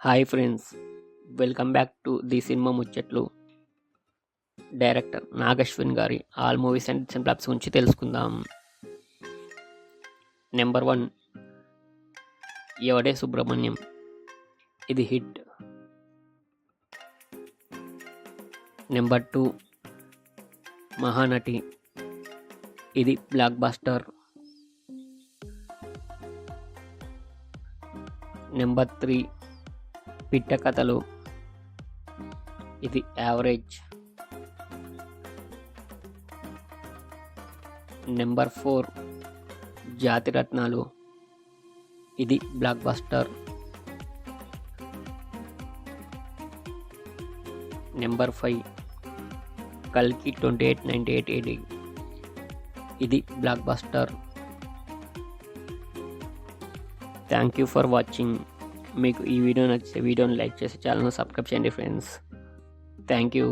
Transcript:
Hi friends, welcome back to the cinema ముచ్చట్లు. Director Nag Ashwin గారి all movies and cinemas గురించి తెలుసుకుందాం. నెంబర్ 1 ఎవడే సుబ్రహ్మణ్యం, ఇది హిట్. నెంబర్ 2 మహానటి, ఇది బ్లాక్ బస్టర్. నెంబర్ 3 పిట్ట కథలు, ఇది యావరేజ్. నెంబర్ 4 జాతిరత్నాలు, ఇది బ్లాక్ బస్టర్. నెంబర్ 5 కల్కి 2898 AD, ఇది block buster. Thank you for watching. మీకు ఈ వీడియో నచ్చితే వీడియోని లైక్ చేసి ఛానల్ని సబ్స్క్రైబ్ చేయండి ఫ్రెండ్స్. Thank you.